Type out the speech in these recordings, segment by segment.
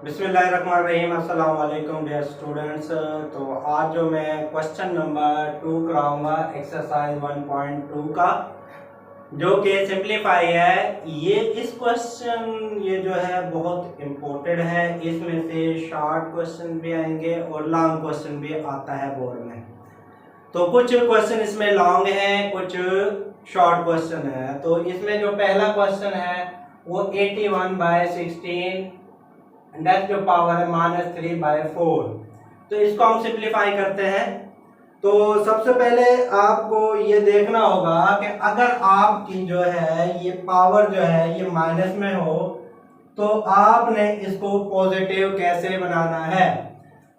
बिस्मिल्लाहिर्रहमानिर्रहीम। अस्सलाम वालेकुम डियर स्टूडेंट्स। तो आज जो मैं क्वेश्चन नंबर 2 कराऊंगा एक्सरसाइज 1.2 का, जो कि सिंपलीफाई है। इस क्वेश्चन ये जो है बहुत इम्पोर्टेंट है। इसमें से शॉर्ट क्वेश्चन भी आएंगे और लॉन्ग क्वेश्चन भी आता है बोर्ड में। तो कुछ क्वेश्चन इसमें लॉन्ग है, कुछ शॉर्ट क्वेश्चन है। तो इसमें जो पहला क्वेश्चन है वो 81/16 नेक्स्ट जो पावर है -3/4। तो इसको हम सिंप्लीफाई करते हैं। तो सबसे पहले आपको ये देखना होगा कि अगर आपकी जो है ये पावर जो है ये माइनस में हो तो आपने इसको पॉजिटिव कैसे बनाना है।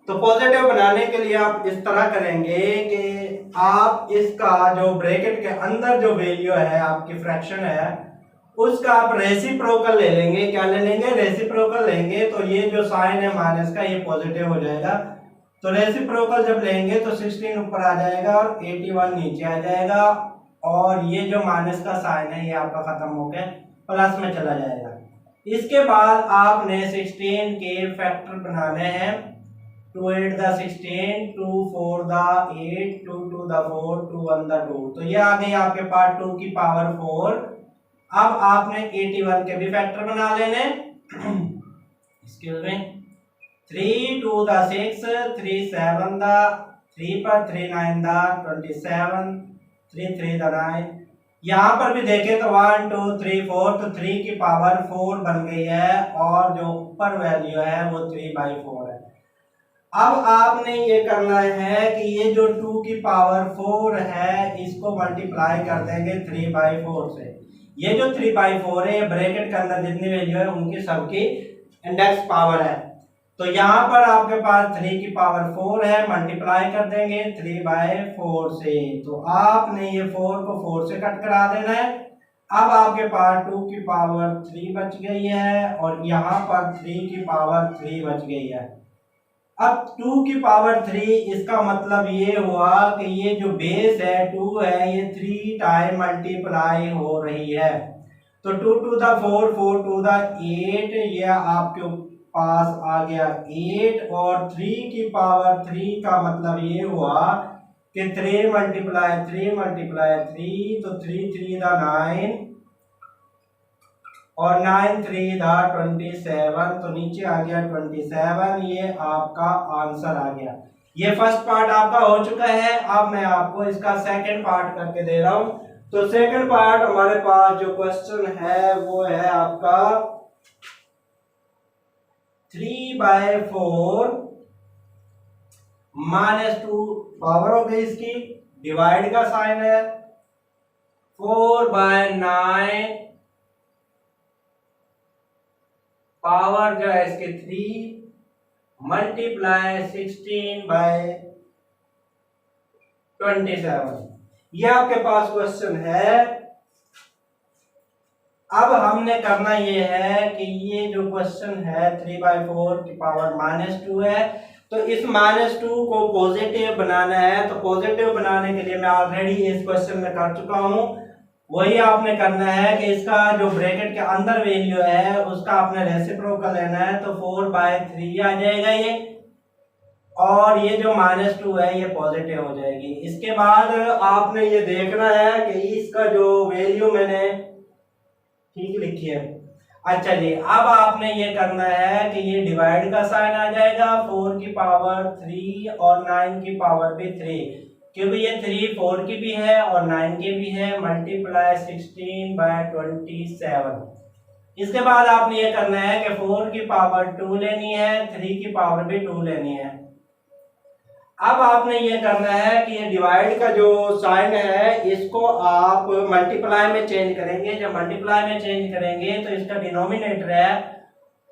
तो पॉजिटिव बनाने के लिए आप इस तरह करेंगे कि आप इसका जो ब्रैकेट के अंदर जो वैल्यू है आपकी फ्रैक्शन है उसका आप रेसिप्रोकल ले लेंगे। क्या ले लेंगे? रेसिप्रोकल लेंगे। तो ये जो साइन है माइनस का ये पॉजिटिव हो जाएगा। तो रेसिप्रोकल जब लेंगे तो 16 ऊपर आ जाएगा और 81 नीचे आ जाएगा, और ये जो माइनस का साइन है ये आपका खत्म होकर प्लस में चला जाएगा। इसके बाद आपने 16 के फैक्टर बनाने हैं। 2 8 द 16, 2 4 द 8, 2 2 द 4, 2 1 द 2। तो ये आ गई आपके पास 2 की पावर 4। अब आपने 81 के भी फैक्टर बना लेने। Excuse me. 3 2 द 6, 3 7 द 3 पर 3 9 द 27, 3 3 द 9। यहाँ पर भी देखें तो 1 2 3 4, तो 3 की पावर 4 बन गई है और जो ऊपर वैल्यू है वो 3/4 है। अब आपने ये करना है कि ये जो 2 की पावर 4 है इसको मल्टीप्लाई कर देंगे 3/4 से। ये जो 3/4 है ये ब्रैकेट के अंदर जितनी वैल्यू है उनकी सबकी इंडेक्स पावर है। तो यहाँ पर आपके पास 3 की पावर 4 है, मल्टीप्लाई कर देंगे 3/4 से। तो आपने ये 4 को 4 से कट करा देना है। अब आपके पास 2 की पावर 3 बच गई है और यहाँ पर 3 की पावर 3 बच गई है। अब 2 की पावर 3, इसका मतलब ये हुआ कि ये जो बेस है 2 है ये 3 टाइम मल्टीप्लाई हो रही है। तो 2 2 द 4, 4 2 द 8, ये आपके पास आ गया 8। और 3 की पावर 3 का मतलब ये हुआ कि 3 मल्टीप्लाई 3 मल्टीप्लाई 3, तो 3 3 द 9 और 9 3 दा 27। तो नीचे आ गया 27। ये आपका आंसर आ गया। ये फर्स्ट पार्ट आपका हो चुका है। अब मैं आपको इसका सेकंड पार्ट करके दे रहा हूं। तो सेकंड पार्ट हमारे पास जो क्वेश्चन है वो है आपका 3/4 -2 पावर हो गई इसकी, डिवाइड का साइन है, 4/9 पावर जो है इसके 3 मल्टीप्लाई 16/27। ये आपके पास क्वेश्चन है। अब हमने करना ये है कि ये जो क्वेश्चन है 3/4 की पावर -2 है, तो इस -2 को पॉजिटिव बनाना है। तो पॉजिटिव बनाने के लिए मैं ऑलरेडी इस क्वेश्चन में कर चुका हूं, वही आपने करना है कि इसका जो ब्रैकेट के अंदर वैल्यू है उसका आपने रेसिप्रोकल लेना है। तो 4/3 आ जाएगा ये, और ये जो -2 है ये पॉजिटिव हो जाएगी। इसके बाद आपने ये देखना है कि इसका जो वैल्यू मैंने ठीक लिखी है। अच्छा जी, अब आपने ये करना है कि ये डिवाइड का साइन आ जाएगा, 4 की पावर 3 और 9 की पावर भी 3, क्योंकि ये 3 4 की भी है और 9 की भी है, मल्टीप्लाई 16/27। इसके बाद आपने ये करना है कि 4 की पावर 2 लेनी है, 3 की पावर भी 2 लेनी है। अब आपने ये करना है कि ये डिवाइड का जो साइन है इसको आप मल्टीप्लाई में चेंज करेंगे। जब मल्टीप्लाई में चेंज करेंगे तो इसका डिनोमिनेटर है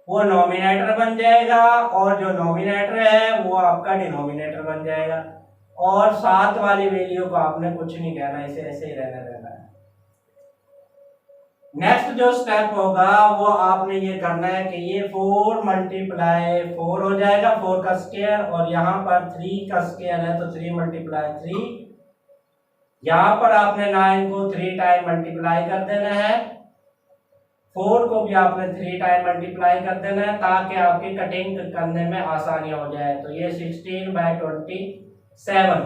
वो नॉमिनेटर बन जाएगा, और जो नॉमिनेटर है वो आपका डिनोमिनेटर बन जाएगा। और साथ वाली वैल्यू को आपने कुछ नहीं कहना, इसे ऐसे ही रहने देना है। नेक्स्ट जो स्टेप होगा वो आपने ये करना है कि ये 4 मल्टीप्लाई 4 हो जाएगा, 4 का स्क्वायर, और यहाँ पर 3 का स्क्वायर है तो 3 मल्टीप्लाई 3। यहाँ पर आपने 9 को 3 टाइम मल्टीप्लाई कर देना है, 4 को भी आपने 3 टाइम मल्टीप्लाई कर देना है ताकि आपकी कटिंग करने में आसानी हो जाए। तो ये 16/27।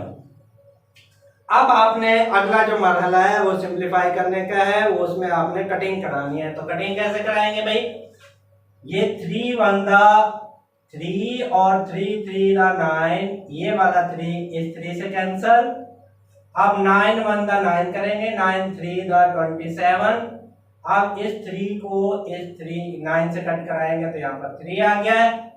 अब आपने अगला जो मरहला है वो सिंप्लीफाई करने का है, वो उसमें आपने कटिंग करानी है। तो कटिंग कैसे कराएंगे भाई, ये 3 1 3 और 3 3 9, ये वाला 3 इस 3 से कैंसल। अब 9 1 9 करेंगे, 9 3 27। अब इस 3 को इस 3 9 से कट कराएंगे तो यहाँ पर 3 आ गया है।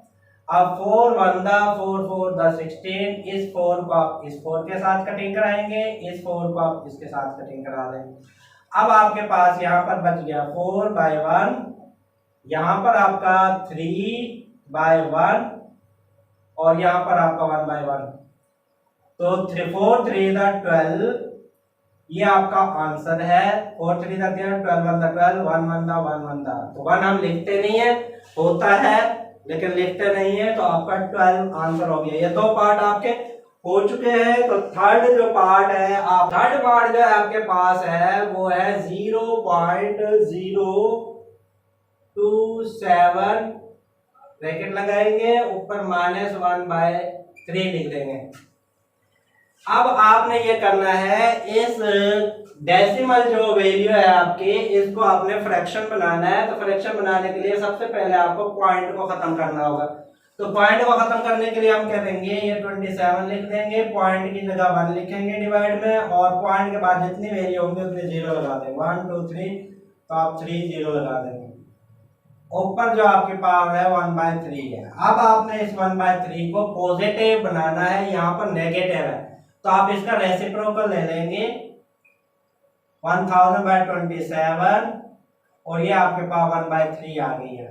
अब 4 1 4 4 16, इस 4 को आप इस 4 के साथ कटिंग कराएंगे, इस 4 को आप इसके साथ कटिंग करा देंगे। अब आपके पास यहाँ पर बच गया 4/1, यहाँ पर आपका 3/1 और यहाँ पर आपका 1/1। तो 4 3 12, ये आपका आंसर है। 4 3 12, 12 1 12, 1 1 1 1। तो 1 हम लिखते नहीं है, होता है लेकिन लिखते नहीं है, तो आपका 12 आंसर हो गया। ये 2 पार्ट आपके हो चुके हैं। तो थर्ड जो पार्ट है, थर्ड पार्ट जो है आपके पास है वो है 0.027 ब्रैकेट लगाएंगे, ऊपर -1/3 लिख देंगे। अब आपने ये करना है, इस डेसिमल जो वैल्यू है आपकी, इसको आपने फ्रैक्शन बनाना है। तो फ्रैक्शन बनाने के लिए सबसे पहले आपको पॉइंट को खत्म करना होगा। तो पॉइंट को खत्म करने के लिए हम क्या देंगे, ये 27 लिख देंगे, पॉइंट की जगह 1 लिखेंगे डिवाइड में, और पॉइंट के बाद जितनी वैल्यू होंगे उतने 0 लगा देंगे। 1 2 3, तो आप 3 0 लगा देंगे। ऊपर जो आपकी पावर है 1/3 है। अब आपने इस 1/3 को पॉजिटिव बनाना है, यहाँ पर नेगेटिव है, तो आप इसका रेसिप्रोकल ले लेंगे 1000/27, और ये आपके पास 1/3 आ गई है।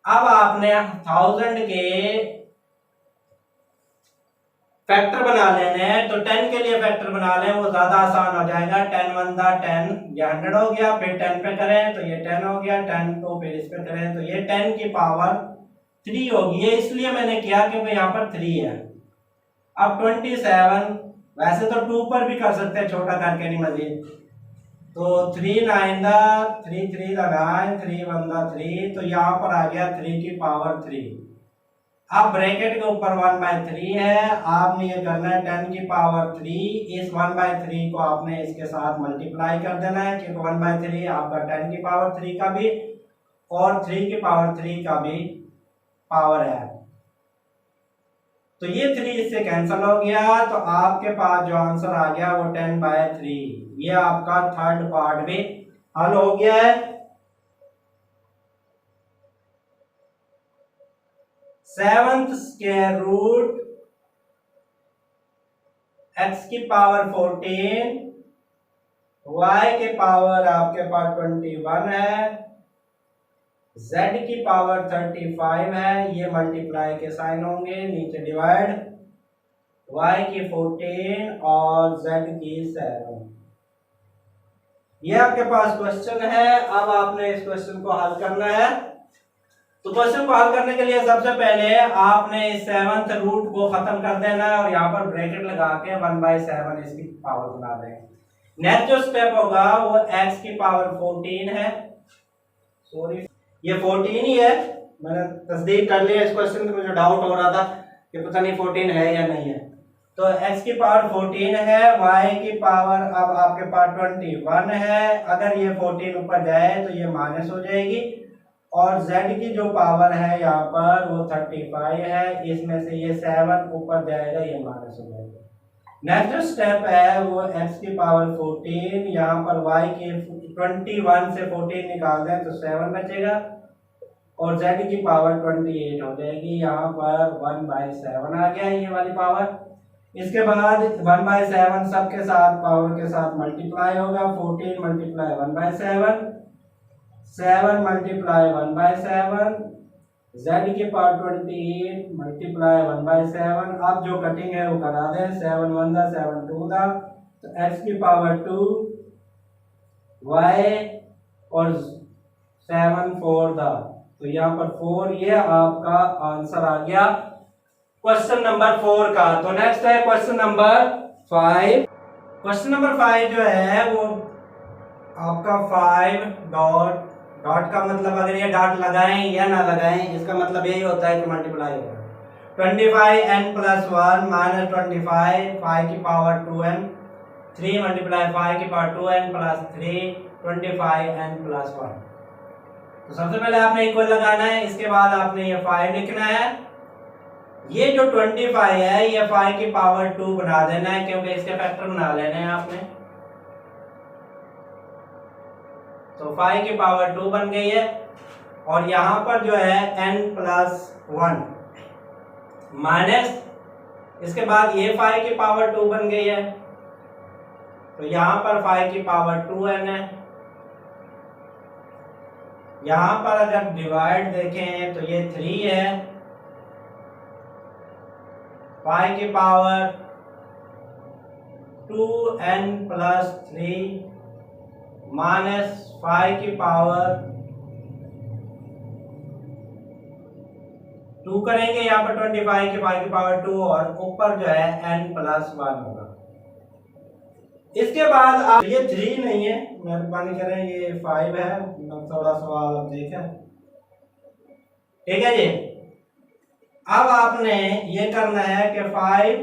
अब आपने 1000 के फैक्टर बना लेने हैं। तो 10 के लिए फैक्टर बना लें, वो ज्यादा आसान हो जाएगा। 10 1 10, ये 100 हो गया, फिर 10 पे करें तो ये 10 हो गया, 10 को फिर इस पे करें तो ये 10 की पावर 3 होगी। ये इसलिए मैंने किया क्योंकि यहाँ पर 3 है। अब 27, वैसे तो 2 पर भी कर सकते हैं, छोटा करके नहीं मजीद। तो 3 9 3 3 9, 3 1 3, तो यहाँ पर आ गया 3 की पावर 3। अब ब्रैकेट के ऊपर 1/3 है, आपने ये करना है 10 की पावर 3, इस 1/3 को आपने इसके साथ मल्टीप्लाई कर देना है, क्योंकि 1/3 आपका 10 की पावर 3 का भी और 3 की पावर 3 का भी पावर है। तो ये 3 इससे कैंसिल हो गया, तो आपके पास जो आंसर आ गया वो 10/3। ये आपका थर्ड पार्ट भी हल हो गया है। 7th स्क्वायर रूट x की पावर 14, y के पावर आपके पास 21 है, z की पावर 35 है, ये मल्टीप्लाई के साइन होंगे, नीचे डिवाइड, y की 14 और z की 7। ये आपके पास क्वेश्चन है। अब आपने इस क्वेश्चन को हल करना है। तो क्वेश्चन को हल करने के लिए सबसे पहले आपने 7th रूट को खत्म कर देना है और यहाँ पर ब्रैकेट लगा के 1/7 इसकी पावर बना देंगे। नेक्स्ट जो स्टेप होगा वो x की पावर 14 है, सॉरी ये 14 ही है, मैंने तस्दीक कर लिया इस क्वेश्चन में, मुझे डाउट हो रहा था कि पता नहीं 14 है या नहीं है। तो x की पावर 14 है, y की पावर अब आपके पास 21 है, अगर ये 14 ऊपर जाए तो ये माइनस हो जाएगी, और z की जो पावर है यहाँ पर वो 35 है, इसमें से ये 7 ऊपर जाएगा, ये माइनस हो जाएगा। नेक्स्ट स्टेप है वो x की पावर 14, यहाँ पर y की 21 से 14 निकाल दें तो 7 बचेगा, और z की पावर 28 हो जाएगी, यहाँ पर 1/7 आ गया ये वाली पावर। इसके बाद 1/7 सबके साथ पावर के साथ मल्टीप्लाई होगा, 14 मल्टीप्लाई 1/7, 7 मल्टीप्लाई 1/7, z की पावर 28 मल्टीप्लाई 1/7। अब जो कटिंग है वो करा दें, 7 1 7 2 तो x की पावर 2, y और 7 4 तो यहाँ पर 4, ये आपका आंसर आ गया क्वेश्चन नंबर 4 का। तो नेक्स्ट है क्वेश्चन नंबर 5। क्वेश्चन नंबर 5 जो है वो आपका 5 डॉट का मतलब अगर ये डॉट लगाएं या ना लगाएं इसका मतलब यही होता है कि मल्टीप्लाई होगा। 25n + 1 - 25 5 की पावर 2n 3 × 5 की पावर 2n + 3 25n + 1। तो सबसे पहले आपने इक्वल लगाना है, इसके बाद आपने ये 5 लिखना है। ये जो 25 है ये 5 की पावर 2 बना देना है क्योंकि इसके फैक्टर बना लेने हैं आपने। तो 5 की पावर 2 बन गई है और यहां पर जो है n + 1 माइनस इसके बाद ये 5 की पावर 2 बन गई है तो यहां पर 5 की पावर 2n है। यहां पर अगर डिवाइड देखें तो ये 3 है, 5 की पावर 2n + 3 माइनस 5 की पावर 2 करेंगे यहाँ पर 25 की 5 की पावर 2 और ऊपर जो है n + 1 होगा। इसके बाद आप ये 3 नहीं है, मेहरबानी करें ये 5 है, थोड़ा सवाल आप देखें, ठीक है जी। अब आपने ये करना है कि 5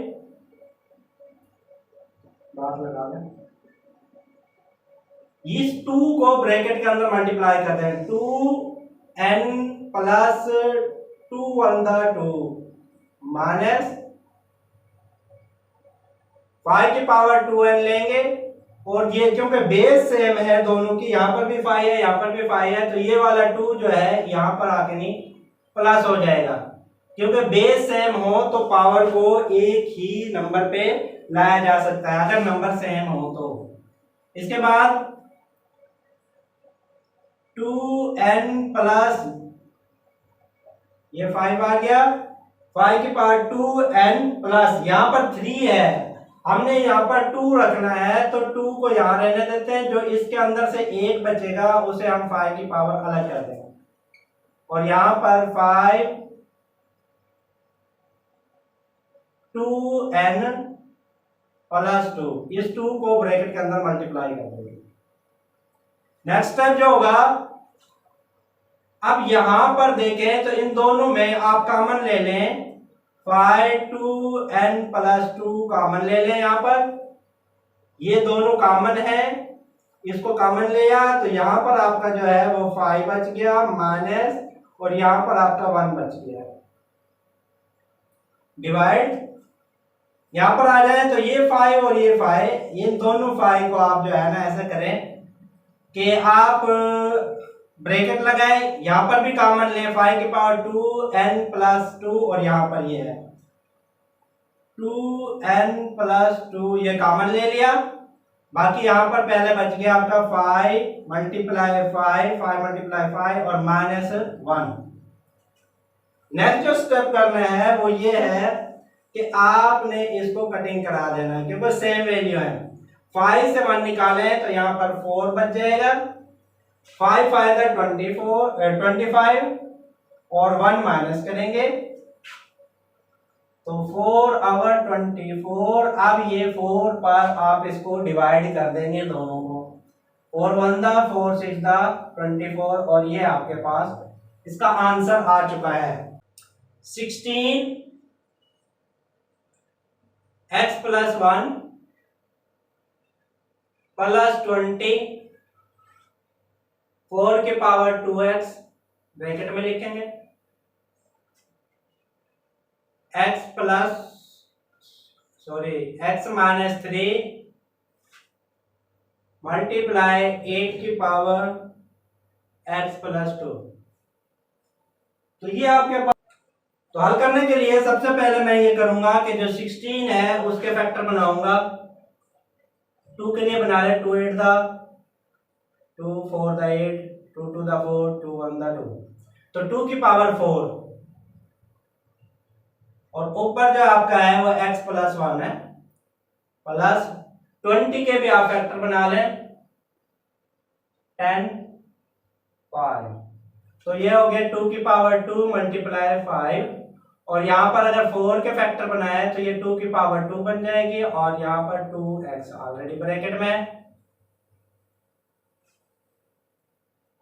बात लगा लें, इस 2 को ब्रैकेट के अंदर मल्टीप्लाई करते हैं। 2n + 2 × 2 माइनस 5 की पावर 2n लेंगे और ये क्योंकि बेस सेम है दोनों की, यहाँ पर भी 5 है यहाँ पर भी 5 है तो ये वाला 2 जो है यहाँ पर आके नहीं प्लस हो जाएगा। क्योंकि बेस सेम हो तो पावर को एक ही नंबर पे लाया जा सकता है अगर नंबर सेम हो तो। इसके बाद 2n + ये 5 आ गया, 5 की पावर 2n + यहाँ पर 3 है, हमने यहाँ पर 2 रखना है तो 2 को यहाँ रहने देते हैं, जो इसके अंदर से 1 बचेगा उसे हम 5 की पावर अलग कर देंगे और यहाँ पर 5 2n + 2 इस 2 को ब्रैकेट के अंदर मल्टीप्लाई कर देंगे। नेक्स्ट स्टेप जो होगा, अब यहां पर देखें तो इन दोनों में आप कॉमन ले लें, 5 2n + 2 कॉमन ले लें। यहां पर ये दोनों कॉमन है, इसको कॉमन लिया तो यहां पर आपका जो है वो 5 बच गया माइनस और यहां पर आपका 1 बच गया। डिवाइड यहां पर आ जाए तो ये 5 और ये 5, इन दोनों 5 को आप जो है ना ऐसा करें कि आप ब्रैकेट लगाए, यहां पर भी कॉमन ले 5 की पावर 2n + 2 और यहां पर ये है 2n + 2 ये कॉमन ले लिया। बाकी यहां पर पहले बच गया आपका 5 × 5 5 × 5 और -1। नेक्स्ट जो स्टेप करना है वो ये है कि आपने इसको कटिंग करा देना है क्योंकि सेम वैल्यू है। 5 से 1 निकालें तो यहां पर 4 बच जाएगा, 5 5 25 और 1 माइनस करेंगे तो 4 और 24। अब ये 4 पर आप इसको डिवाइड कर देंगे दोनों को, 4 1 दा 4 6 दा 24 और ये आपके पास इसका आंसर आ चुका है 16 x + 1 + 20 4 की पावर 2x ब्रैकेट में लिखेंगे x - 3 मल्टीप्लाई 8 की पावर x + 2। तो ये आपके पास, तो हल करने के लिए सबसे पहले मैं ये करूंगा कि जो 16 है उसके फैक्टर बनाऊंगा। 2 के लिए बना ले 2 8 दा 2 4 दा 8 2 2 दा 4 2 1 दा 2 तो 2 की पावर 4 और ऊपर जो आपका है वो x + 1 है प्लस 20 के भी आप फैक्टर बना लें 10 5 तो ये हो गया 2 की पावर 2 × 5 और यहाँ पर अगर 4 के फैक्टर बनाए तो ये 2 की पावर 2 बन जाएगी और यहाँ पर 2x ऑलरेडी ब्रैकेट में।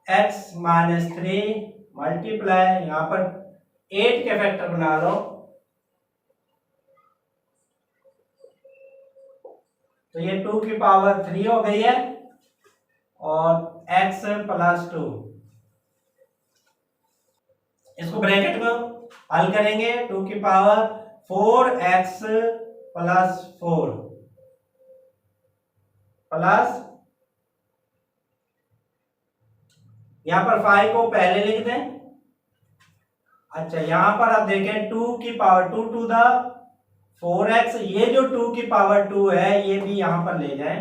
एक्स माइनस 3 मल्टीप्लाई, यहाँ पर 8 के फैक्टर बना लो, तो ये 2 की पावर 3 हो गई है, और x प्लस 2, इसको ब्रैकेट में हल करेंगे, 2 की पावर 4x प्लस 4 प्लस, यहां पर 5 को पहले लिख दें। अच्छा, यहां पर आप देखें 2 की पावर 2 टू द 4x, ये जो 2 की पावर 2 है ये भी यहां पर ले जाएं,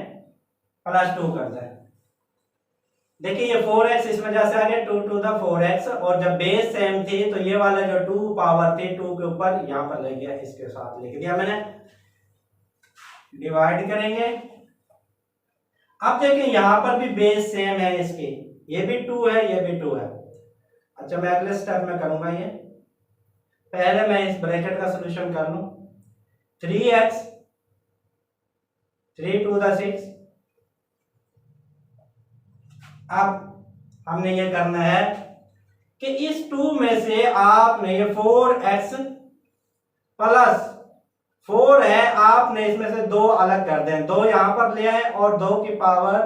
प्लस 2 कर दें। देखिए ये 4x इस वजह से आ गया, 2 टू द 4x, और जब बेस सेम थी तो ये वाला जो 2 पावर थी 2 के ऊपर यहां पर ले गया, इसके साथ लिख दिया मैंने। डिवाइड करेंगे, अब देखिए यहां पर भी बेस सेम है इसकी, ये भी 2 है, ये भी 2 है। अच्छा, मैं अगले स्टेप में करूंगा, ये पहले मैं इस ब्रैकेट का सॉल्यूशन कर लूं। 3x 3 टू द 6, अब हमने ये करना है कि इस 2 में से आपने ये 4x प्लस 4 है, आपने इसमें से 2 अलग कर दें, 2 यहां पर ले आए और 2 की पावर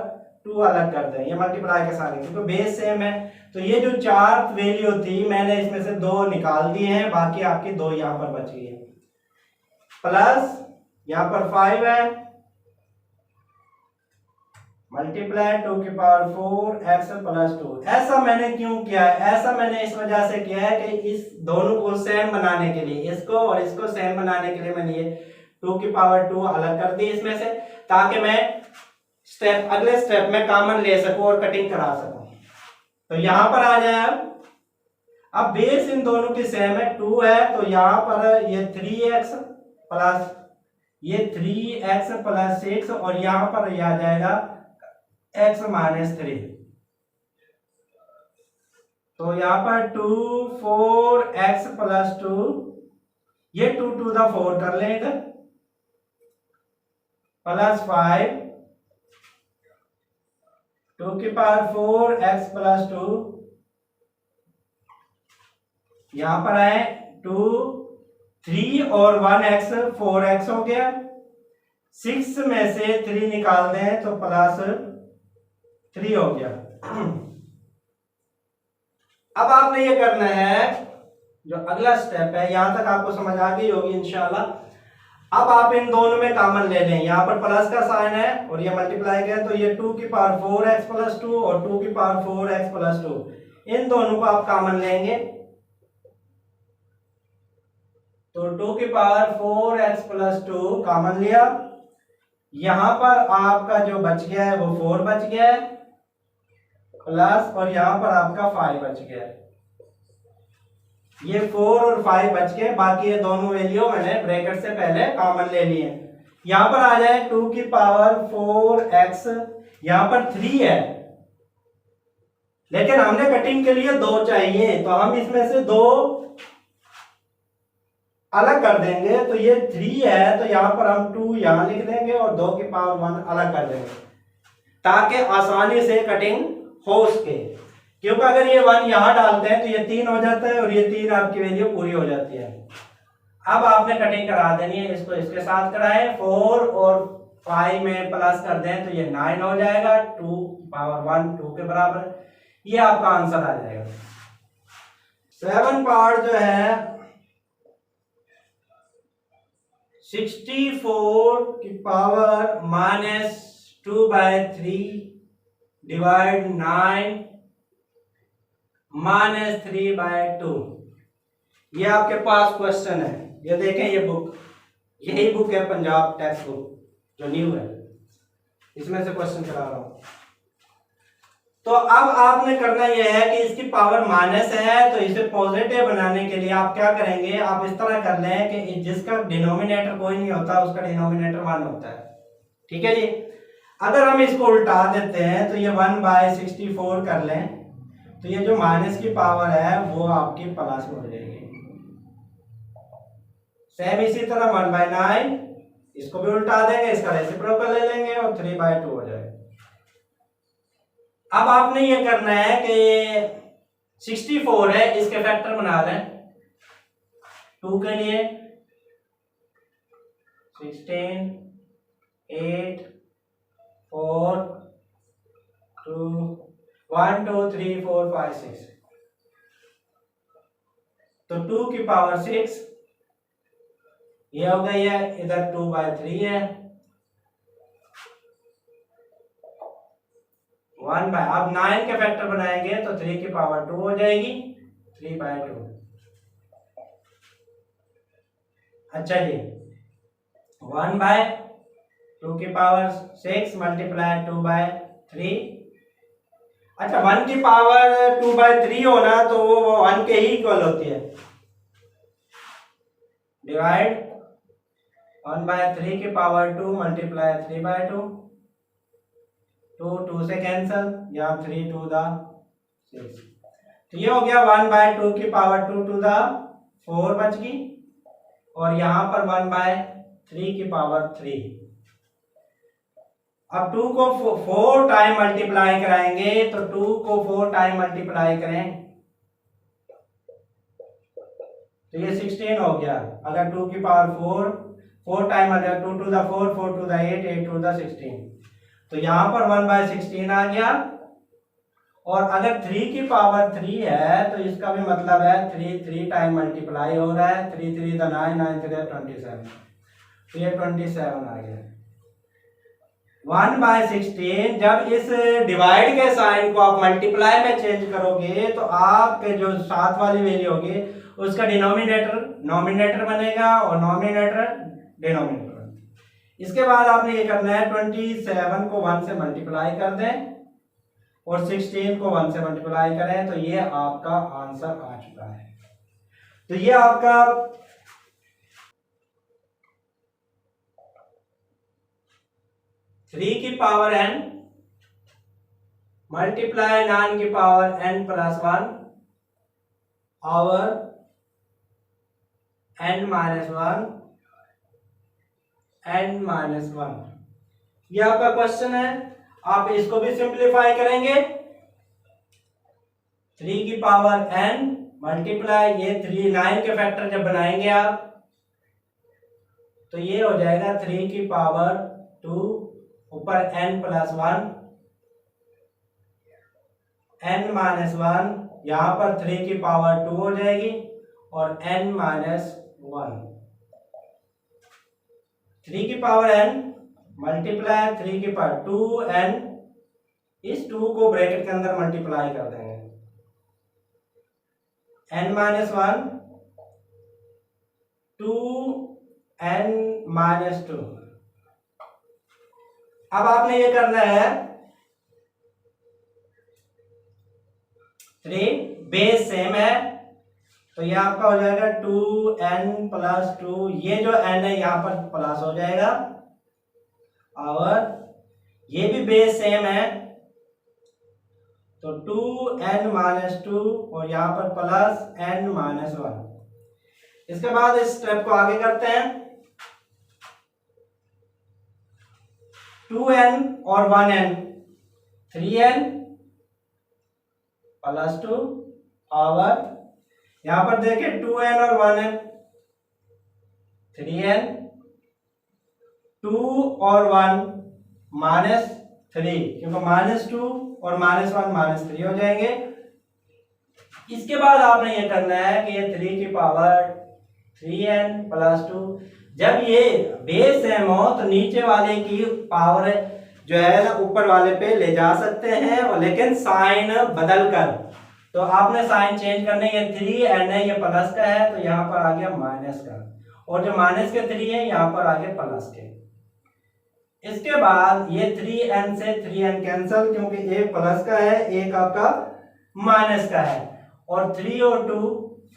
2 अलग कर दें, ये मल्टीप्लाई के साथ, क्योंकि बेस सेम है। तो ये जो 4 वैल्यू थी मैंने इसमें से 2 निकाल दिए हैं, बाकी आपकी 2 यहां पर बच गई है, प्लस यहां पर 5 है, मल्टीप्लाई 2 की पावर 4 x प्लस 2। ऐसा मैंने क्यों किया है? ऐसा मैंने इस वजह से किया है कि इस दोनों को सेम बनाने के लिए, इसको और इसको सेम बनाने के लिए मैंने ये 2 की पावर 2 अलग कर दी इसमें से, ताकि मैं अगले स्टेप में कॉमन ले सकूं और कटिंग करा सकूं। तो यहां पर आ जाए, अब बेस इन दोनों की सेम है, 2 है, तो यहां पर ये 3x प्लस ये 3x प्लस 6, और यहां पर यह आ जाएगा x माइनस 3। तो यहां पर 2 4x प्लस 2, ये 2 टू द 4 कर लें इधर, प्लस 5 2 की पावर 4x प्लस 2, यहां पर आए 2 3 और 1x 4x हो गया, 6 में से 3 निकाल दें तो प्लस 3 हो गया। अब आपने ये करना है, जो अगला स्टेप है, यहां तक आपको समझ आ गई होगी इंशाल्लाह। अब आप इन दोनों में कॉमन ले लें, यहां पर प्लस का साइन है और ये मल्टीप्लाई किया, तो ये 2 की पावर 4x प्लस 2 और 2 की पावर 4x प्लस 2, इन दोनों को आप कॉमन लेंगे, तो 2 की पावर 4x प्लस 2 कॉमन लिया, यहां पर आपका जो बच गया है वो 4 बच गया है, प्लस, और यहां पर आपका 5 बच गया है, ये 4 और 5 बच गए, बाकी ये दोनों वैल्यू मैंने ब्रैकेट से पहले कॉमन ले लिए। यहां पर आ जाए 2 की पावर 4x, यहां पर 3 है, लेकिन हमने कटिंग के लिए 2 चाहिए, तो हम इसमें से 2 अलग कर देंगे, तो ये 3 है, तो यहां पर हम 2 यहां लिख देंगे और 2 की पावर 1 अलग कर देंगे, ताकि आसानी से कटिंग हो सके। क्योंकि अगर ये 1 यहां डालते हैं तो ये 3 हो जाता है और ये 3 आपकी वैल्यू पूरी हो जाती है। अब आपने कटिंग करा देनी है, इसको इसके साथ कराएं, 4 और 5 में प्लस कर दें तो ये 9 हो जाएगा, 2 पावर 1 2 के बराबर, ये आपका आंसर आ जाएगा। 7 पार्ट जो है 64 की पावर माइनस 2/3 डिवाइड 9 माइनस 3/2, ये आपके पास क्वेश्चन है। ये देखें, ये बुक, यही बुक है पंजाब टेक्स्ट बुक जो न्यू है, इसमें से क्वेश्चन करा रहा हूं। तो अब आपने करना यह है कि इसकी पावर माइनस है, तो इसे पॉजिटिव बनाने के लिए आप क्या करेंगे, आप इस तरह कर लें कि जिसका डिनोमिनेटर कोई नहीं होता उसका डिनोमिनेटर 1 होता है, ठीक है जी। अगर हम इसको उल्टा देते हैं तो ये 1/64 कर लें, तो ये जो माइनस की पावर है वो आपकी प्लस में हो जाएगी। सेम इसी तरह 1/9, इसको भी उल्टा देंगे, इसका रेसिप्रोकल ले लेंगे और 3/2 हो जाएगा। अब आपने ये करना है कि 64 है, इसके फैक्टर बना लें 2 के लिए 16 8 4 2 1 2 3 4 5 6, तो 2 की पावर 6 ये हो गई है, इधर 2/3 है 1 बाय, अब 9 के फैक्टर बनाएंगे तो 3 की पावर 2 हो जाएगी 3/2। अच्छा जी, 1/2 की पावर 6 मल्टीप्लाई 2/3। अच्छा, 1 की पावर 2/3 होना तो वो 1 के ही इक्वल होती है, डिवाइड 1/3 की पावर 2 मल्टीप्लाई 3/2, 2 2 से कैंसल, यहाँ 3 2 द 6, तो ये हो गया 1/2 की पावर 2 2 द 4 बच गई, और यहाँ पर 1/3 की पावर 3। अब 2 को 4 टाइम मल्टीप्लाई कराएंगे, तो 2 को 4 टाइम मल्टीप्लाई करें तो ये 16 हो गया। अगर 2 की पावर 4 टाइम आ गया, 2 to the 4 4 to the 8 8 to the 16, तो यहाँ पर 1/16 आ गया। और अगर 3 की पावर 3 है तो इसका भी मतलब है 3 टाइम मल्टीप्लाई हो रहा है, 3 3 द 9 9 3 27, तो ये 27 आ गया। 1/16 जब इस डिवाइड के साइन को आप मल्टीप्लाई में चेंज करोगे तो आपके जो साथ वाली वैल्यू होगी उसका डिनोमिनेटर नॉमिनेटर बनेगा और नॉमिनेटर डिनोमिनेटर बनेगा। इसके बाद आपने ये करना है 27 को 1 से मल्टीप्लाई कर दें और 16 को 1 से मल्टीप्लाई करें, तो ये आपका आंसर आ चुका है। तो ये आपका 3 की पावर n मल्टीप्लाई 9 की पावर n प्लस 1 और n माइनस 1 ये आपका क्वेश्चन है। आप इसको भी सिंप्लीफाई करेंगे, 3 की पावर n मल्टीप्लाई ये 3 9 के फैक्टर जब बनाएंगे आप तो ये हो जाएगा 3 की पावर 2 ऊपर n प्लस 1 n माइनस 1, यहां पर 3 की पावर 2 हो जाएगी और n माइनस 1, 3 की पावर n मल्टीप्लाई 3 की पावर 2n, इस 2 को ब्रैकेट के अंदर मल्टीप्लाई कर देंगे, n माइनस 1 2n माइनस 2। अब आपने ये करना है 3 बेस सेम है तो ये आपका हो जाएगा 2n प्लस 2, ये जो n है यहाँ पर प्लस हो जाएगा और ये भी बेस सेम है तो 2n माइनस 2 और यहाँ पर प्लस n माइनस 1। इसके बाद इस स्टेप को आगे करते हैं, 2n और 1n 3n प्लस 2 और यहां पर देखें 2n और 1n 3n, 2 और 1 माइनस 3, क्योंकि माइनस 2 और माइनस 1 माइनस 3 हो जाएंगे। इसके बाद आपने ये करना है कि ये 3 की पावर 3n प्लस 2, जब ये बेस सेम हो तो नीचे वाले की पावर जो है ना ऊपर वाले पे ले जा सकते हैं, और लेकिन साइन बदल कर, तो आपने साइन चेंज करने, ये 3n है ये प्लस का है तो यहाँ पर आ गया माइनस का, और जो माइनस के 3 है यहाँ पर आ गया प्लस के। इसके बाद ये 3n से 3n कैंसल, क्योंकि एक प्लस का है एक आपका माइनस का है, और 3 और 2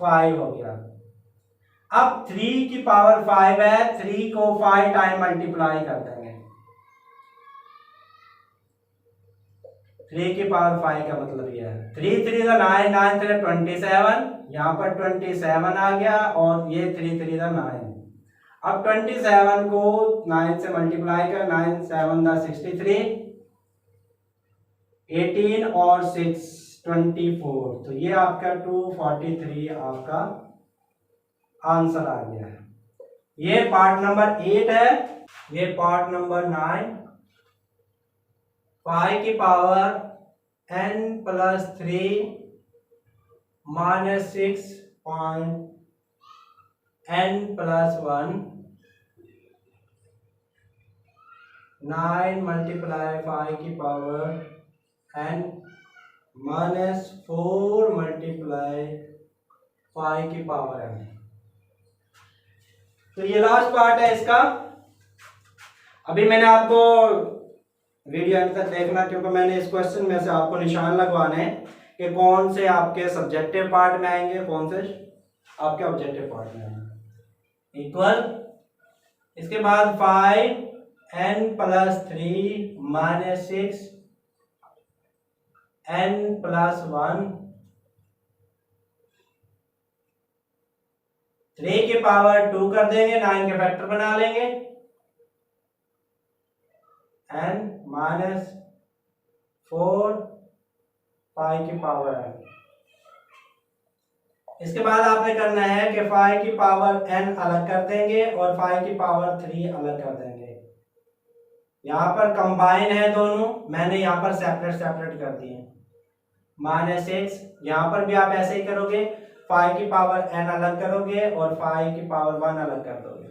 5 हो गया। अब 3 की पावर 5 है, 3 को 5 टाइम मल्टीप्लाई कर देंगे, 3 की पावर 5 का मतलब यह है 3 3 9 9 3 27, यहाँ पर 27 आ गया और ये 3 3 9। अब 27 को 9 से मल्टीप्लाई कर, 9 7 63, 18 और 6 24, तो ये आपका 243 आपका आंसर आ गया है। ये पार्ट नंबर 8 है। ये पार्ट नंबर 9, 5 की power n plus 3 minus 6 point n plus 1, 9 multiply 5 की पावर n माइनस 4 मल्टीप्लाई 5 की पावर n। तो ये लास्ट पार्ट है इसका। अभी मैंने आपको वीडियो अंत तक देखना, क्योंकि मैंने इस क्वेश्चन में से आपको निशान लगवाने हैं कि कौन से आपके सब्जेक्टिव पार्ट में आएंगे, कौन से आपके ऑब्जेक्टिव पार्ट में आएंगे। इक्वल, इसके बाद 5n plus 3 minus 6 n plus 1, 3 की पावर 2 कर देंगे, 9 के फैक्टर बना लेंगे, n माइनस 4 5 की पावर n। इसके बाद आपने करना है कि 5 की पावर n अलग कर देंगे और 5 की पावर 3 अलग कर देंगे। यहां पर कंबाइन है दोनों, मैंने यहां पर सेपरेट सेपरेट कर दिए। माइनस 6, यहां पर भी आप ऐसे ही करोगे, 5 की पावर n अलग करोगे और 5 की पावर 1 अलग कर दोगे।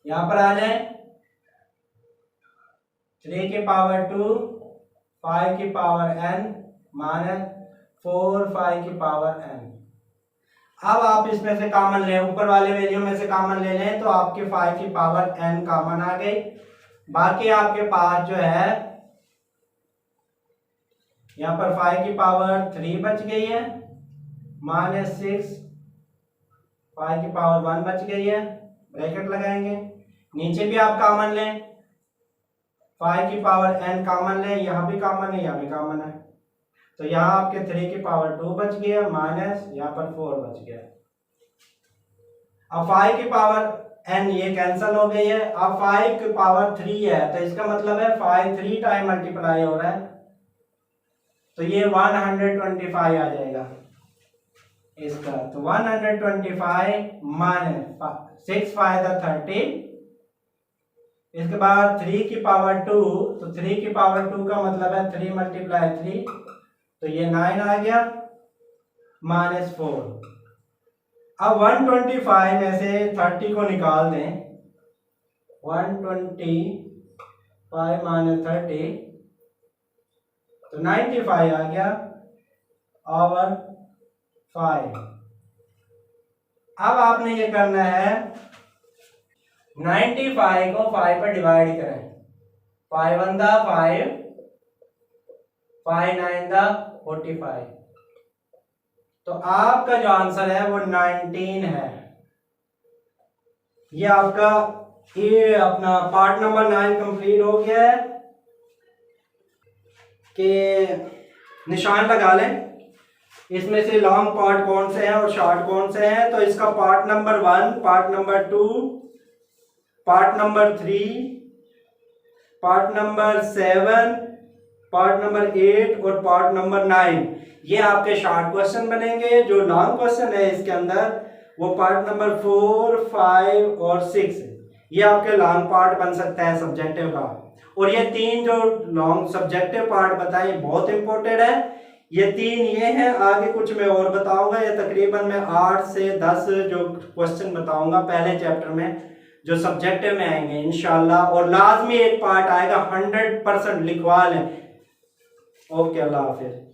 यहां पर आ जाए, 3 की पावर 2 5 की पावर n माइनस 4 5 की पावर n। अब आप इसमें से कॉमन लें, ऊपर वाले वैल्यू में से कॉमन ले लें तो आपके 5 की पावर n कॉमन आ गई। बाकी आपके पास जो है यहां पर 5 की पावर 3 बच गई है, माइनस 6 5 की पावर 1 बच गई है, ब्रैकेट लगाएंगे। नीचे भी आप कॉमन लें, 5 की पावर n कॉमन लें, यहां भी कॉमन है, यहां भी कॉमन है, तो यहां आपके 3 की पावर 2 बच गया, माइनस यहां पर 4 बच गया। अब 5 की पावर n ये कैंसिल हो गई है। अब 5 की पावर 3 है, तो इसका मतलब है 5 3 टाइम मल्टीप्लाई हो रहा है, तो ये 125 आ जाएगा इसका। तो 125 माइनस 6 5 30, इसके बाद 3 की पावर 2, तो 3 की पावर 2 का मतलब है 3 मल्टीप्लाई 3, तो ये 9 आ गया, माइनस 4। अब 125 में से 30 को निकाल दें, 125 माइनस 30, तो 95 आ गया ओवर 5। अब आपने ये करना है, 95 को 5 पर डिवाइड करें, 5 1 दा 5, 5 9 दा 45, तो आपका जो आंसर है वो 19 है। ये आपका ये अपना पार्ट नंबर 9 कंप्लीट हो गया है। कि निशान लगा लें, इसमें से लॉन्ग पार्ट कौन से हैं और शॉर्ट कौन से हैं। तो इसका part number 1, part number 2, part number 3, part number 7, part number 8 और पार्ट नंबर 9 ये आपके शॉर्ट क्वेश्चन बनेंगे। जो लॉन्ग क्वेश्चन है इसके अंदर वो पार्ट नंबर 4, 5 और 6 ये आपके लॉन्ग पार्ट बन सकता है सब्जेक्टिव का। और ये 3 जो लॉन्ग सब्जेक्टिव पार्ट बताए बहुत इंपॉर्टेंट है। ये 3 ये हैं, आगे कुछ मैं और बताऊंगा। ये तकरीबन मैं 8 से 10 जो क्वेश्चन बताऊंगा पहले चैप्टर में जो सब्जेक्टिव में आएंगे इंशाल्लाह। और लाजमी एक पार्ट आएगा 100% लिखवा लें। ओके, अल्लाह हाफिज।